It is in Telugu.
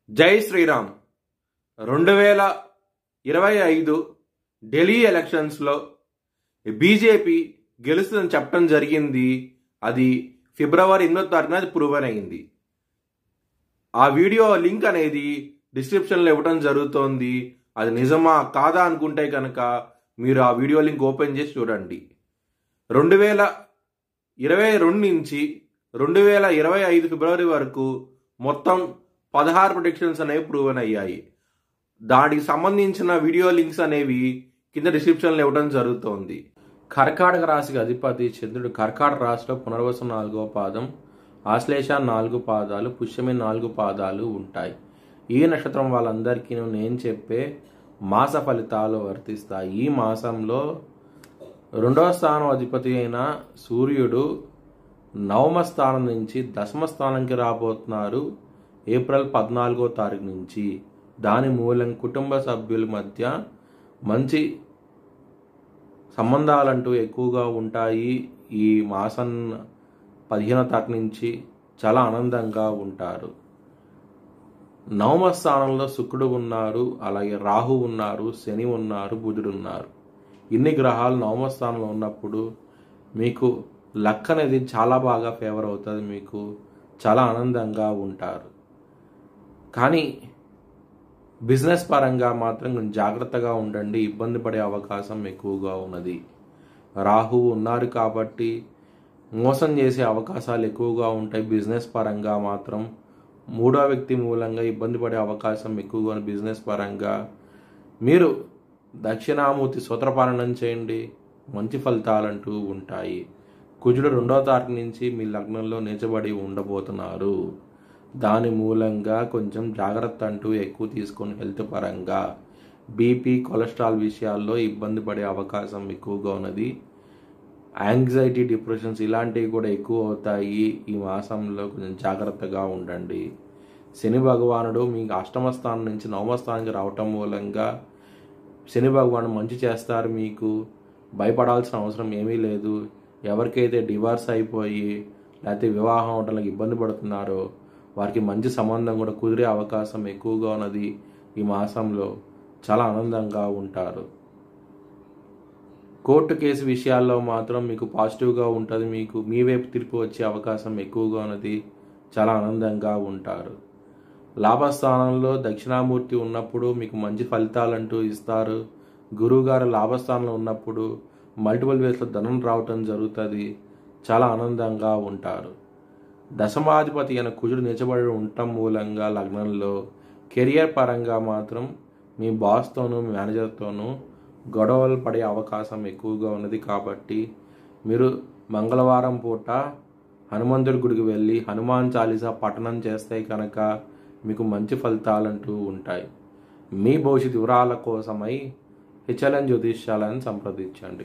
జై శ్రీరామ్. 2025 ఢిల్లీ ఎలక్షన్స్లో బీజేపీ గెలుస్తుందని చెప్పడం జరిగింది. అది ఫిబ్రవరి 8వ తారీఖున అది ప్రూవన్ అయింది. ఆ వీడియో లింక్ అనేది డిస్క్రిప్షన్లో ఇవ్వడం జరుగుతోంది. అది నిజమా కాదా అనుకుంటే కనుక మీరు ఆ వీడియో లింక్ ఓపెన్ చేసి చూడండి. 2022 నుంచి 2025 ఫిబ్రవరి వరకు మొత్తం 16 ప్రొడిక్షన్స్ అనేవి ప్రూవన్ అయ్యాయి. దానికి సంబంధించిన వీడియో లింక్స్ అనేవి కింద డిస్క్రిప్షన్లో ఇవ్వడం జరుగుతోంది. కర్కాటక రాశికి అధిపతి చంద్రుడు కర్కాటక రాశిలో పునర్వసు 4వ పాదం, ఆశ్లేష 4 పాదాలు, పుష్యమి 4 పాదాలు ఉంటాయి. ఈ నక్షత్రం వాళ్ళందరికీ నేను చెప్పే మాస ఫలితాలు వర్తిస్తాయి. ఈ మాసంలో 2వ స్థానం అధిపతి అయిన సూర్యుడు 9వ స్థానం నుంచి 10వ స్థానంకి రాబోతున్నారు ఏప్రిల్ 14వ తారీఖు నుంచి. దాని మూలం కుటుంబ సభ్యుల మధ్య మంచి సంబంధాలంటూ ఎక్కువగా ఉంటాయి. ఈ మాసం 15వ తారీఖు నుంచి చాలా ఆనందంగా ఉంటారు. 9వ స్థానంలో శుక్రుడు ఉన్నారు, అలాగే రాహు ఉన్నారు, శని ఉన్నారు, బుధుడు ఉన్నారు. ఇన్ని గ్రహాలు 9వ స్థానంలో ఉన్నప్పుడు మీకు లక్ అనేది చాలా బాగా ఫేవర్ అవుతుంది. మీకు చాలా ఆనందంగా ఉంటారు. కానీ బిజినెస్ పరంగా మాత్రం జాగ్రత్తగా ఉండండి, ఇబ్బంది పడే అవకాశం ఎక్కువగా ఉన్నది. రాహువు ఉన్నారు కాబట్టి మోసం చేసే అవకాశాలు ఎక్కువగా ఉంటాయి. బిజినెస్ పరంగా మాత్రం 3వ వ్యక్తి మూలంగా ఇబ్బంది పడే అవకాశం ఎక్కువగా బిజినెస్ పరంగా. మీరు దక్షిణామూర్తి స్తోత్రపారాయణం చేయండి, మంచి ఫలితాలంటూ ఉంటాయి. కుజుడు 2వ తారీఖు నుంచి మీ లగ్నంలో నిలబడి ఉండబోతున్నారు. దాని మూలంగా కొంచెం జాగ్రత్త అంటూ ఎక్కువ తీసుకొని హెల్త్ పరంగా బీపీ కొలెస్ట్రాల్ విషయాల్లో ఇబ్బంది పడే అవకాశం ఎక్కువగా ఉన్నది. యాంగ్జైటీ, డిప్రెషన్స్ ఇలాంటివి కూడా ఎక్కువ అవుతాయి. ఈ మాసంలో కొంచెం జాగ్రత్తగా ఉండండి. శని భగవానుడు మీకు 8వ స్థానం నుంచి 9వ స్థానానికి రావటం మూలంగా శని భగవానుడు మంచి చేస్తారు. మీకు భయపడాల్సిన అవసరం ఏమీ లేదు. ఎవరికైతే డివార్స్ అయిపోయి లేకపోతే వివాహం అవడానికి ఇబ్బంది పడుతున్నారో వారికి మంచి సంబంధం కూడా కుదిరే అవకాశం ఎక్కువగా ఉన్నది. ఈ మాసంలో చాలా ఆనందంగా ఉంటారు. కోర్టు కేసు విషయాల్లో మాత్రం మీకు పాజిటివ్గా ఉంటుంది. మీకు మీ వైపు తిరిగి వచ్చే అవకాశం ఎక్కువగా ఉన్నది. చాలా ఆనందంగా ఉంటారు. లాభస్థానంలో దక్షిణామూర్తి ఉన్నప్పుడు మీకు మంచి ఫలితాలంటూ ఇస్తారు. గురువుగారు లాభస్థానంలో ఉన్నప్పుడు మల్టిపుల్ వేస్లో ధనం రావటం జరుగుతుంది. చాలా ఆనందంగా ఉంటారు. దశమాధిపతి అయిన కుజుడు నిలబడి ఉండటం మూలంగా లగ్నంలో కెరియర్ పరంగా మాత్రం మీ బాస్తోనూ మీ మేనేజర్తోనూ గొడవలు పడే అవకాశం ఎక్కువగా ఉన్నది. కాబట్టి మీరు మంగళవారం పూట హనుమంతుడి గుడికి వెళ్ళి హనుమాన్ చాలీసా పఠనం చేస్తే కనుక మీకు మంచి ఫలితాలంటూ ఉంటాయి. మీ భవిష్యత్ వివరాల కోసమై హెచ్ఎల్ఎన్ జ్యోతిష్యాలను సంప్రదించండి.